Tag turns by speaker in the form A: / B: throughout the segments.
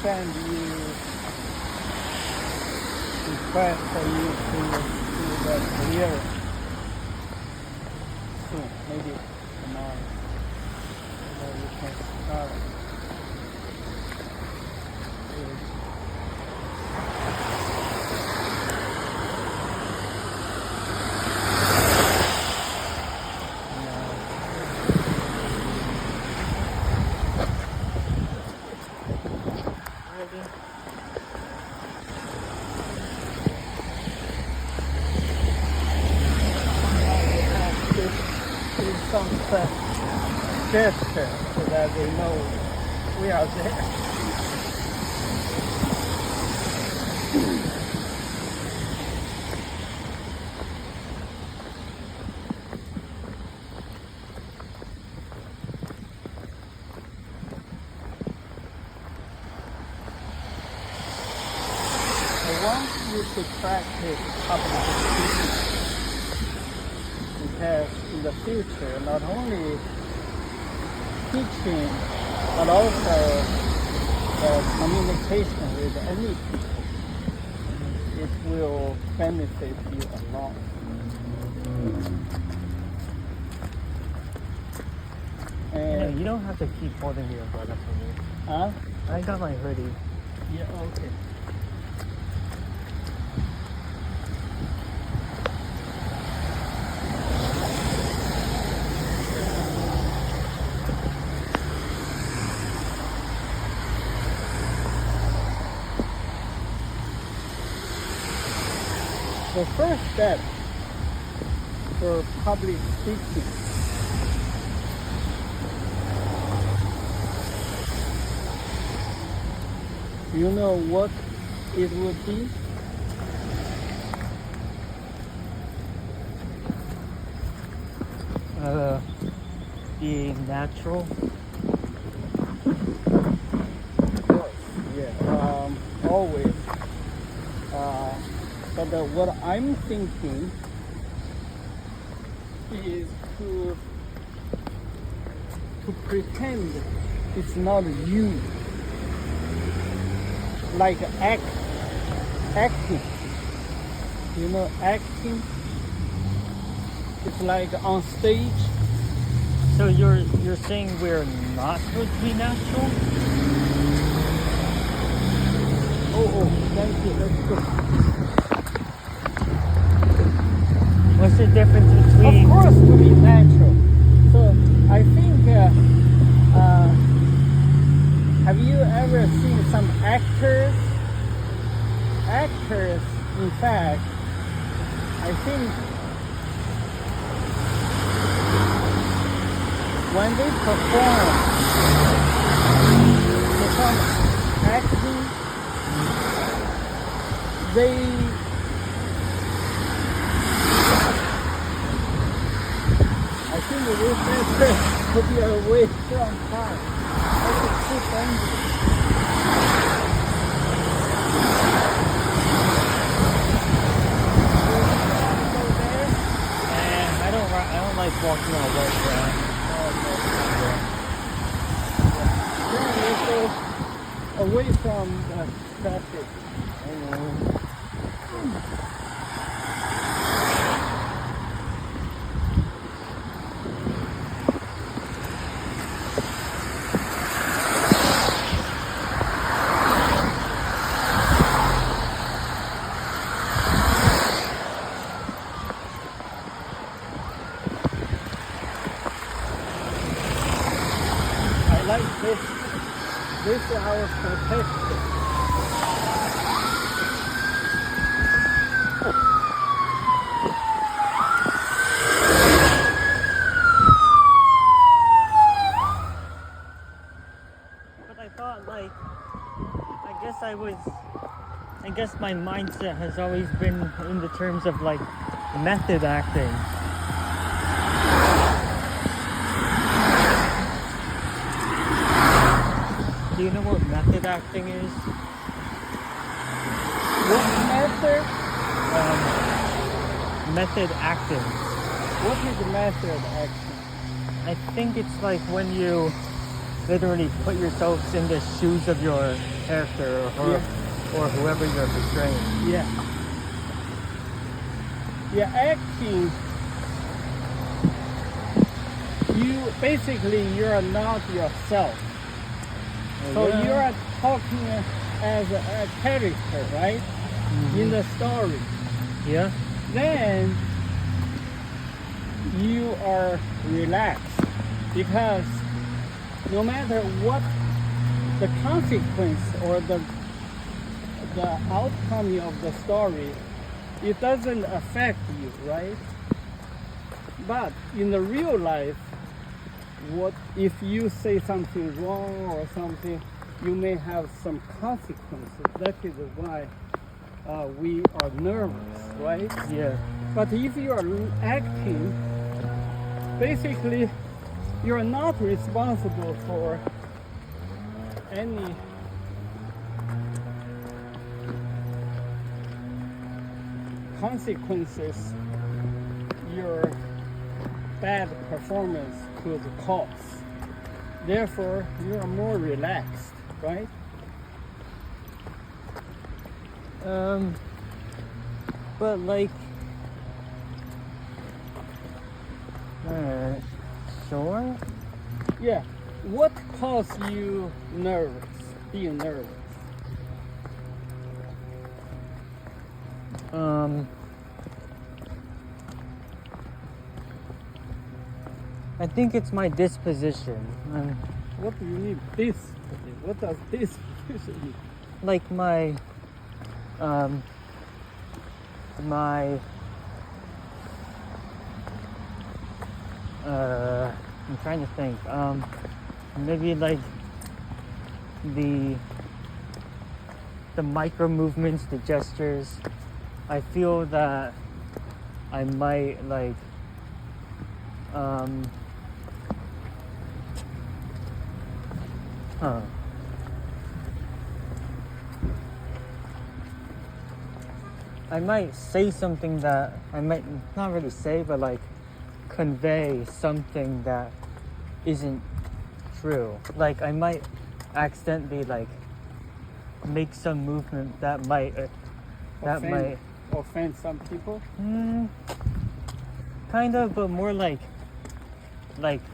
A: send you request for you to do the clearance soon, maybe tomorrow. So you can start. Some gesture so that they know we are there. I want you to practice public speaking. Because in the future, not only teaching, but also communication with any people, it will benefit you a lot. And
B: you don't have to keep holding the umbrella for me.
A: huh?
B: I got my hoodie.
A: Yeah, okay. The first step for public speaking you know what it would be?
B: Being natural.
A: Yeah, always. But what I'm thinking is to pretend it's not you. Like acting. You know, acting. It's like on stage.
B: So you're saying we're not supposed to be natural?
A: Oh, thank you. That's good.
B: What's the difference between?
A: Of course, to be natural. So I think, have you ever seen some actors? Actors, in fact, I think when they perform acting, I think it is better to be away from time. That's too dangerous.
B: I don't like walking on wet ground.
A: Then you go away from the traffic. Like this is our protection.
B: But I thought, I guess my mindset has always been in the terms of like method acting. Do you know what method acting is?
A: What method?
B: Method acting.
A: What is method acting?
B: I think it's like when you literally put yourselves in the shoes of your character or whoever you're portraying.
A: Yeah. Yeah, acting. You're not yourself. So
B: Yeah.
A: you're talking as a character, right? In the story.
B: Yeah.
A: Then you are relaxed because no matter what the consequence or the outcome of the story, it doesn't affect you, right? But in the real life, what if you say something wrong or something, you may have some consequences. That is why we are nervous, right?
B: Yeah.
A: But if you are acting, basically you're not responsible for any consequences your bad performance could cause. Therefore, you are more relaxed, right?
B: But like, sure.
A: Yeah. What causes you nervous? Being nervous?
B: I think it's my disposition.
A: What do you mean this? What does this mean?
B: Like my I'm trying to think. Maybe like the micro movements, the gestures. I feel that I might like I might say something that I might not really say, but like convey something that isn't true. Like I might accidentally like make some movement that might
A: offend some people.
B: Kind of, but more like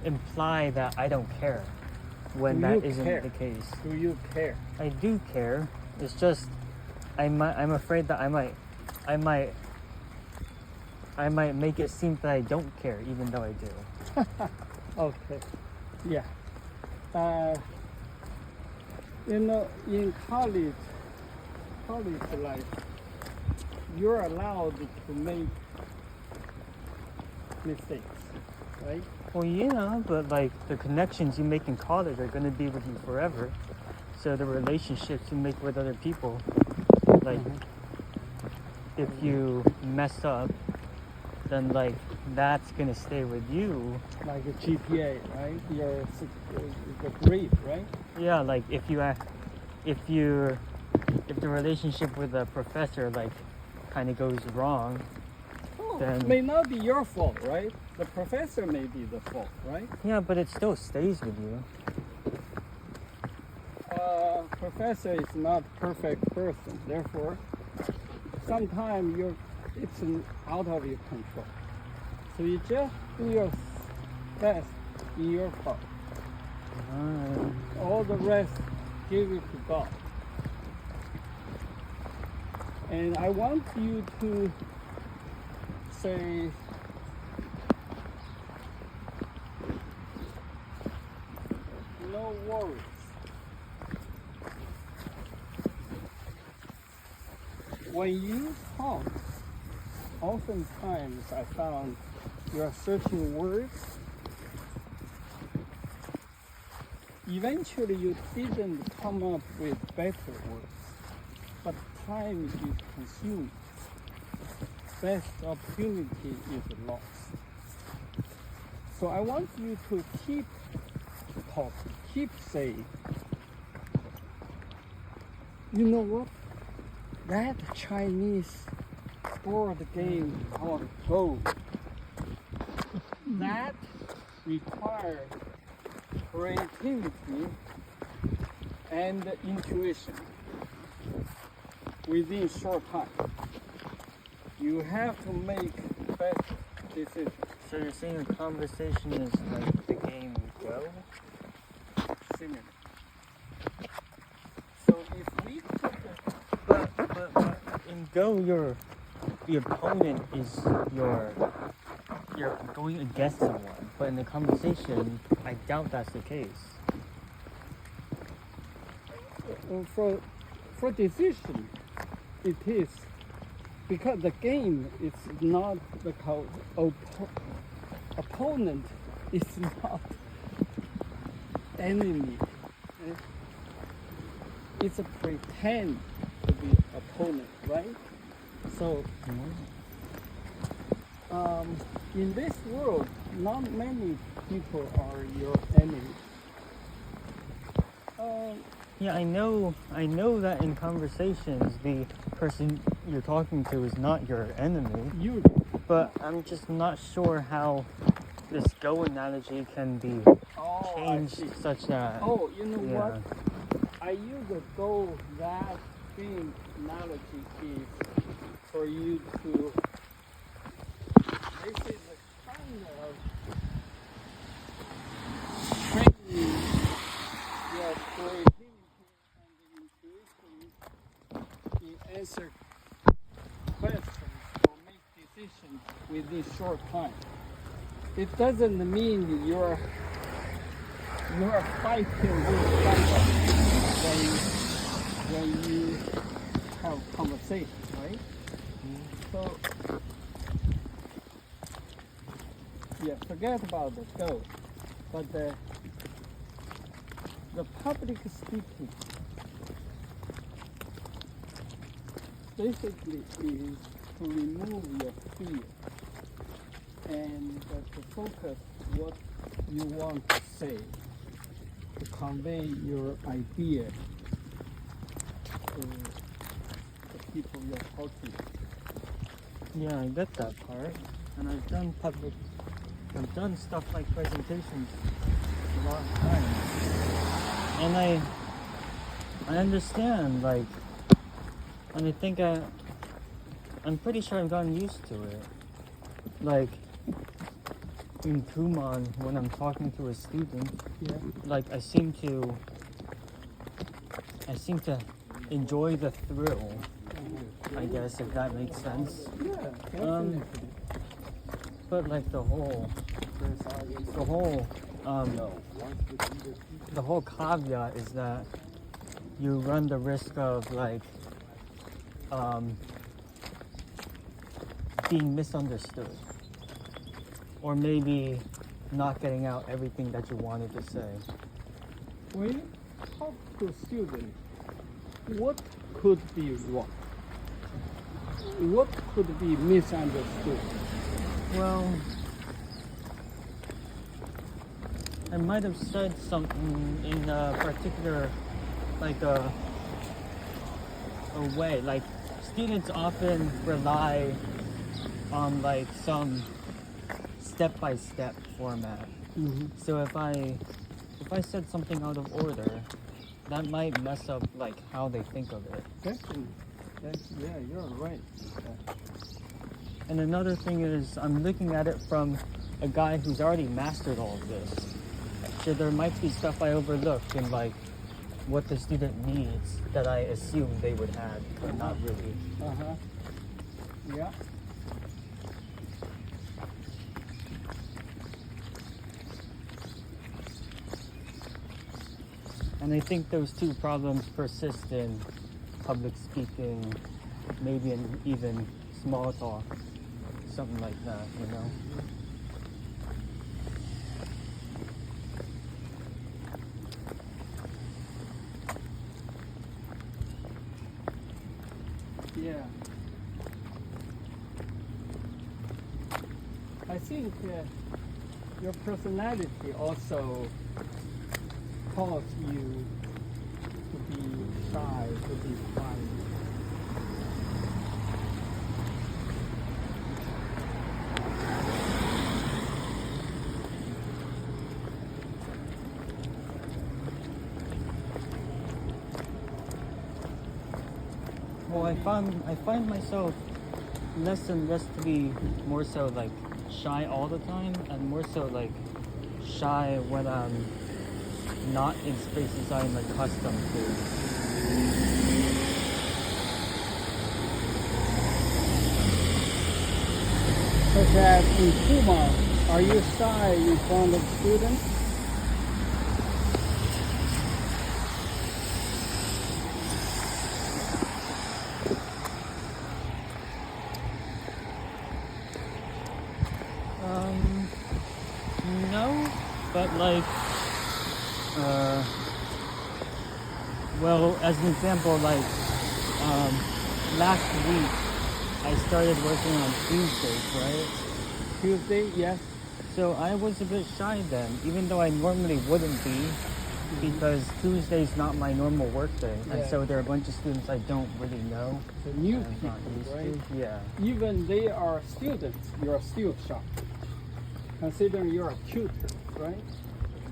B: imply that I don't care when that isn't the case.
A: Do you care?
B: I do care. It's just I'm afraid that I might make it seem that I don't care, even though I do.
A: Okay. Yeah. In college life, you're allowed to make mistakes, right?
B: Well, yeah, but like the connections you make in college are gonna be with you forever. So the relationships you make with other people, like if you mess up, then like that's gonna stay with you.
A: Like a GPA, right? The grade, right?
B: Yeah, like if the relationship with the professor like kind of goes wrong, then
A: It may not be your fault, right? The professor may be the fault, right?
B: yeah, but it still stays with you.
A: Professor is not perfect person, therefore sometimes it's out of your control. So you just do your best in your part. All the rest, give it to God. And I want you to say, no worries. When you talk, oftentimes I found you're searching words. Eventually you didn't come up with better words, but time is consumed. Best opportunity is lost. So I want you to keep talking, keep saying, you know what? That Chinese board game called Go, that requires creativity and intuition within short time. You have to make best decisions.
B: So you're saying a conversation is like the game Go?
A: Similar. So if we took
B: But in Go, the opponent is you're going against someone. But in the conversation, I doubt that's the case.
A: for decision, it is because the game is not the opponent is not enemy. It's a pretend to be opponent, right? So in this world, not many people are your enemy.
B: Yeah, I know that in conversations, the person you're talking to is not your enemy. But I'm just not sure how this Go analogy can be changed such that.
A: Oh, you know what? I use a Go that thing analogy is for you to. This is a kind of training your creativity and intuition in answer questions or make decisions within short time. It doesn't mean you're fighting with someone when you have conversation, right? So yeah, forget about the Go. But the public speaking basically is to remove your fear and to focus what you want to say, to convey your idea to the people you're talking to.
B: Yeah, I get that part. And I've done stuff like presentations a lot of times. And I understand, like, and I think I'm pretty sure I've gotten used to it. Like, in Kumon, when I'm talking to a student, like, I seem to enjoy the thrill, I guess, if that makes sense.
A: Yeah, definitely.
B: But like the whole caveat is that you run the risk of like being misunderstood, or maybe not getting out everything that you wanted to say.
A: When you talk to students, what could be wrong? What could be misunderstood?
B: Well, I might have said something in a particular, like a way. Like, students often rely on like some step-by-step format.
A: Mm-hmm.
B: So if I said something out of order, that might mess up like how they think of it.
A: Definitely. Yeah, you're right.
B: And another thing is, I'm looking at it from a guy who's already mastered all of this. So there might be stuff I overlooked in like what the student needs that I assume they would have, but not really.
A: Yeah.
B: And I think those two problems persist in public speaking, maybe in even small talk, something like that, you know?
A: Yeah. I think your personality also cause you to be shy, to be quiet.
B: I find myself less and less to be more so like shy all the time, and more so like shy when I'm not in spaces I'm accustomed to.
A: Such as in Puma, are you shy in front of students?
B: No, but like, well, as an example, like, last week I started working on Tuesdays, right?
A: Tuesday, yes.
B: So I was a bit shy then, even though I normally wouldn't be, because Tuesday's not my normal work day, and
A: Yeah.
B: so there are a bunch of students I don't really know.
A: The new
B: and I'm
A: people,
B: not used
A: right?
B: to. Yeah.
A: Even they are students, you are still shy. Considering you're a tutor, right?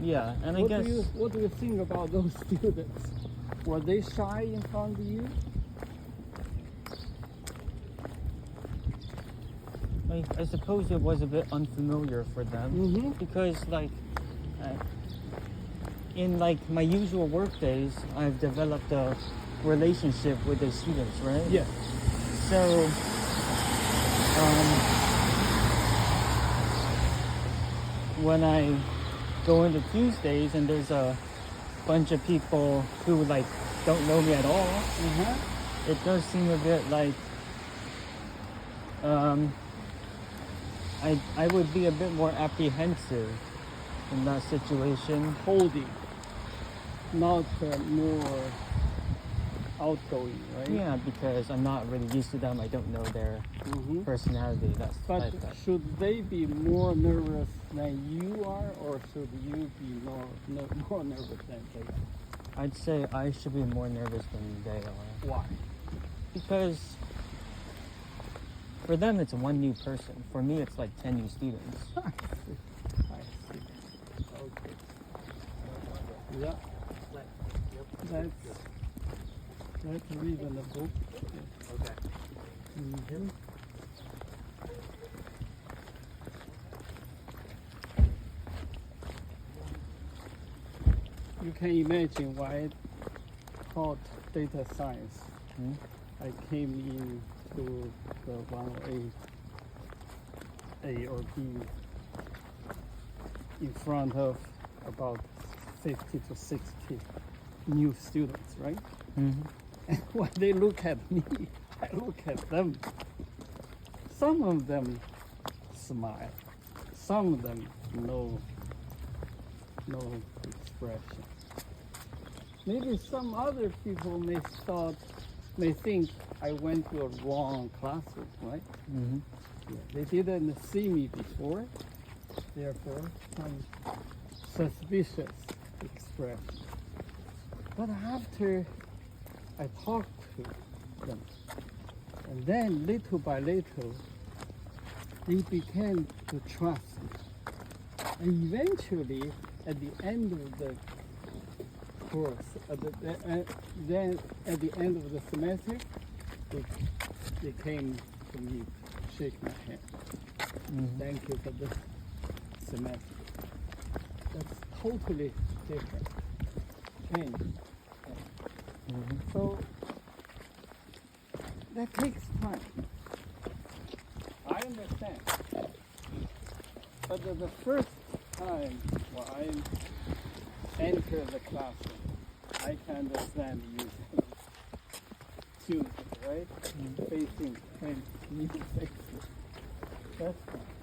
B: Yeah, and I
A: What
B: guess
A: do you think about those students? Were they shy in front of you?
B: I suppose it was a bit unfamiliar for them.
A: Mm-hmm.
B: Because like in like my usual work days, I've developed a relationship with the students, right?
A: Yes.
B: So when I go into Tuesdays and there's a bunch of people who like don't know me at all,
A: Uh-huh.
B: it does seem a bit like I would be a bit more apprehensive in that situation.
A: Holding, not more outgoing, right?
B: Yeah, because I'm not really used to them. I don't know their
A: Mm-hmm.
B: personality. That's
A: But
B: like that.
A: should they be more nervous than you are, or should you be more nervous than they are?
B: I'd say I should be more nervous than they are.
A: Why?
B: Because for them it's one new person. For me it's like 10 new students.
A: I see. Okay. Yeah. Let's read in the book.
B: Okay.
A: Mm-hmm. You can imagine why I taught data science.
B: Hmm?
A: I came in to the 108 A or B in front of about 50 to 60 new students, right?
B: Mm-hmm.
A: And when they look at me, I look at them. Some of them smile, some of them no expression. Maybe some other people may think I went to a wrong classroom, right?
B: Mm-hmm.
A: Yeah, they didn't see me before, therefore some suspicious expression. But after I talked to them, and then little by little, they began to trust me. And eventually, at the end of the course, then at the end of the semester, they came to me, shake my hand.
B: Mm-hmm.
A: Thank you for this semester. That's totally different. Change.
B: Mm-hmm.
A: So that takes time. I understand. But the first time when I enter the classroom, I can understand you students, right? Facing new faces. That's fine.